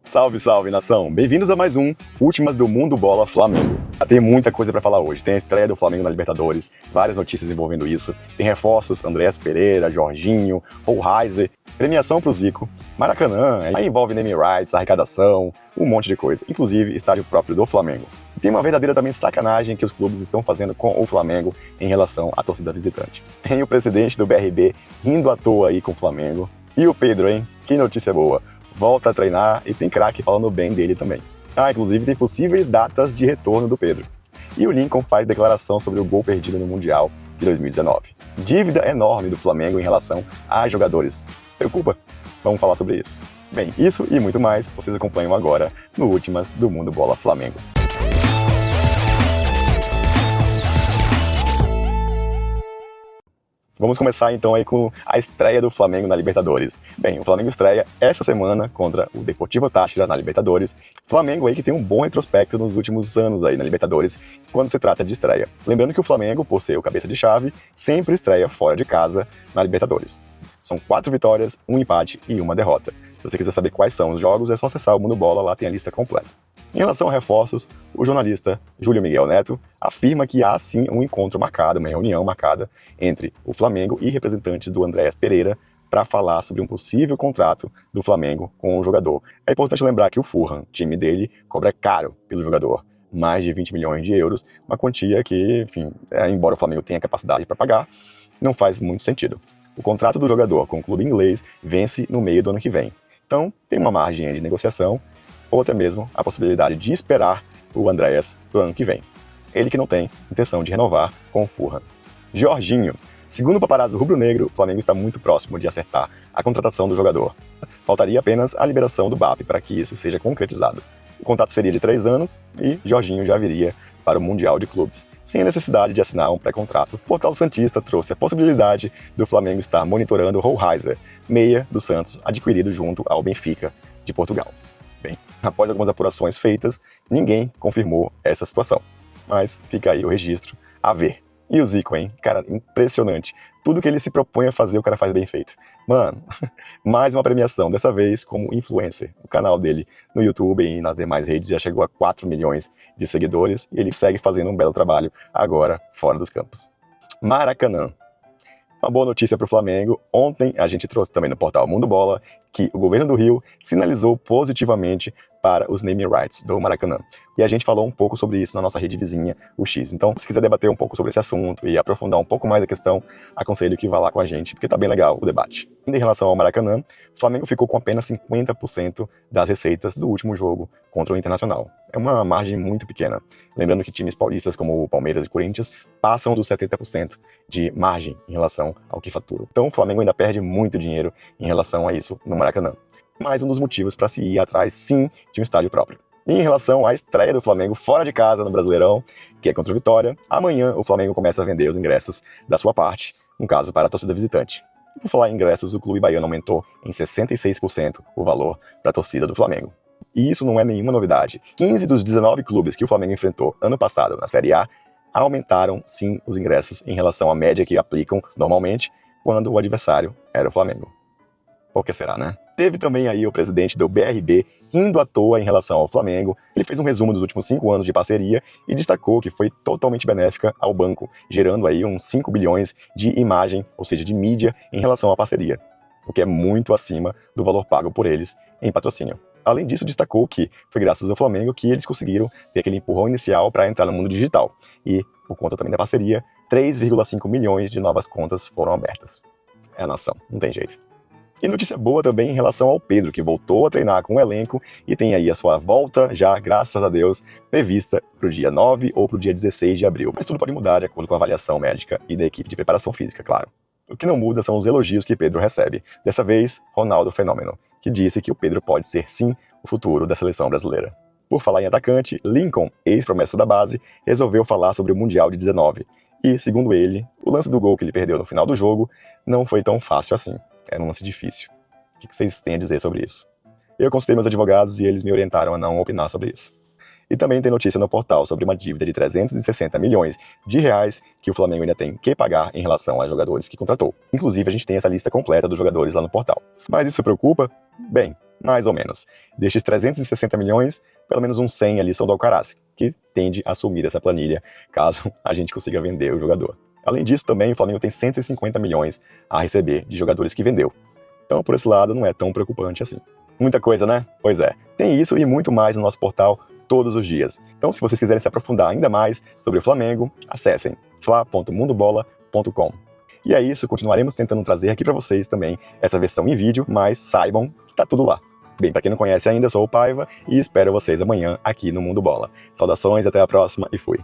Salve, salve, nação! Bem-vindos a mais um Últimas do Mundo Bola Flamengo. Tem muita coisa pra falar hoje. Tem a estreia do Flamengo na Libertadores, várias notícias envolvendo isso. Tem reforços, Andréas Pereira, Jorginho, Hohlheiser, premiação pro Zico, Maracanã, aí envolve naming rights, arrecadação, um monte de coisa, inclusive estádio próprio do Flamengo. E tem uma verdadeira também sacanagem que os clubes estão fazendo com o Flamengo em relação à torcida visitante. Tem o presidente do BRB rindo à toa aí com o Flamengo. E o Pedro, hein? Que notícia boa! Volta a treinar e tem craque falando bem dele também. Inclusive tem possíveis datas de retorno do Pedro. E o Lincoln faz declaração sobre o gol perdido no Mundial de 2019. Dívida enorme do Flamengo em relação a jogadores. Preocupa? Vamos falar sobre isso. Bem, isso e muito mais vocês acompanham agora no Últimas do Mundo Bola Flamengo. Vamos começar então aí com a estreia do Flamengo na Libertadores. Bem, o Flamengo estreia essa semana contra o Deportivo Táchira na Libertadores. Flamengo aí que tem um bom retrospecto nos últimos anos aí na Libertadores, quando se trata de estreia. Lembrando que o Flamengo, por ser o cabeça de chave, sempre estreia fora de casa na Libertadores. São 4 vitórias, 1 empate e 1 derrota. Se você quiser saber quais são os jogos, é só acessar o Mundo Bola, lá tem a lista completa. Em relação a reforços, o jornalista Júlio Miguel Neto afirma que há sim um encontro marcado, uma reunião marcada entre o Flamengo e representantes do Andréas Pereira para falar sobre um possível contrato do Flamengo com o jogador. É importante lembrar que o Fulham, time dele, cobra caro pelo jogador, mais de 20 milhões de euros, uma quantia que, enfim, embora o Flamengo tenha capacidade para pagar, não faz muito sentido. O contrato do jogador com o clube inglês vence no meio do ano que vem. Então, tem uma margem de negociação, ou até mesmo a possibilidade de esperar o Andréas para o ano que vem. Ele que não tem intenção de renovar com o Fulham. Jorginho. Segundo o paparazzo rubro-negro, o Flamengo está muito próximo de acertar a contratação do jogador. Faltaria apenas a liberação do BAP para que isso seja concretizado. O contrato seria de 3 anos e Jorginho já viria para o Mundial de Clubes, sem a necessidade de assinar um pré-contrato. O Portal Santista trouxe a possibilidade do Flamengo estar monitorando o Hohlheiser, meia do Santos, adquirido junto ao Benfica de Portugal. Bem, após algumas apurações feitas, ninguém confirmou essa situação. Mas fica aí o registro a ver. E o Zico, hein? Cara, impressionante. Tudo que ele se propõe a fazer, o cara faz bem feito. Mano, mais uma premiação, dessa vez como influencer. O canal dele no YouTube e nas demais redes já chegou a 4 milhões de seguidores e ele segue fazendo um belo trabalho agora fora dos campos. Maracanã. Uma boa notícia para o Flamengo. Ontem a gente trouxe também no portal Mundo Bola que o governo do Rio sinalizou positivamente para os naming rights do Maracanã. E a gente falou um pouco sobre isso na nossa rede vizinha, o X. Então, se quiser debater um pouco sobre esse assunto e aprofundar um pouco mais a questão, aconselho que vá lá com a gente, porque tá bem legal o debate. Em relação ao Maracanã, o Flamengo ficou com apenas 50% das receitas do último jogo contra o Internacional. É uma margem muito pequena. Lembrando que times paulistas como o Palmeiras e Corinthians passam dos 70% de margem em relação ao que faturam. Então, o Flamengo ainda perde muito dinheiro em relação a isso no Maracanã. Mais um dos motivos para se ir atrás, sim, de um estádio próprio. E em relação à estreia do Flamengo fora de casa no Brasileirão, que é contra o Vitória, amanhã o Flamengo começa a vender os ingressos da sua parte, no caso para a torcida visitante. E por falar em ingressos, o clube baiano aumentou em 66% o valor para a torcida do Flamengo. E isso não é nenhuma novidade. 15 dos 19 clubes que o Flamengo enfrentou ano passado na Série A aumentaram, sim, os ingressos em relação à média que aplicam normalmente quando o adversário era o Flamengo. Por que será, né? Teve também aí o presidente do BRB rindo à toa em relação ao Flamengo. Ele fez um resumo dos últimos 5 anos de parceria e destacou que foi totalmente benéfica ao banco, gerando aí uns 5 bilhões de imagem, ou seja, de mídia, em relação à parceria, o que é muito acima do valor pago por eles em patrocínio. Além disso, destacou que foi graças ao Flamengo que eles conseguiram ter aquele empurrão inicial para entrar no mundo digital. E, por conta também da parceria, 3,5 milhões de novas contas foram abertas. É a nação, não tem jeito. E notícia boa também em relação ao Pedro, que voltou a treinar com o elenco e tem aí a sua volta já, graças a Deus, prevista para o dia 9 ou para o dia 16 de abril. Mas tudo pode mudar de acordo com a avaliação médica e da equipe de preparação física, claro. O que não muda são os elogios que Pedro recebe. Dessa vez, Ronaldo Fenômeno, que disse que o Pedro pode ser sim o futuro da seleção brasileira. Por falar em atacante, Lincoln, ex-promessa da base, resolveu falar sobre o Mundial de 19. E, segundo ele, o lance do gol que ele perdeu no final do jogo não foi tão fácil assim. Era um lance difícil. O que vocês têm a dizer sobre isso? Eu consultei meus advogados e eles me orientaram a não opinar sobre isso. E também tem notícia no portal sobre uma dívida de 360 milhões de reais que o Flamengo ainda tem que pagar em relação a jogadores que contratou. Inclusive, a gente tem essa lista completa dos jogadores lá no portal. Mas isso preocupa? Bem, mais ou menos. Destes 360 milhões, pelo menos uns 100 ali são do Alcaraz, que tende a assumir essa planilha, caso a gente consiga vender o jogador. Além disso, também o Flamengo tem 150 milhões a receber de jogadores que vendeu. Então, por esse lado, não é tão preocupante assim. Muita coisa, né? Pois é. Tem isso e muito mais no nosso portal todos os dias. Então, se vocês quiserem se aprofundar ainda mais sobre o Flamengo, acessem fla.mundobola.com. E é isso, continuaremos tentando trazer aqui para vocês também essa versão em vídeo, mas saibam que tá tudo lá. Bem, para quem não conhece ainda, eu sou o Paiva e espero vocês amanhã aqui no Mundo Bola. Saudações, até a próxima e fui!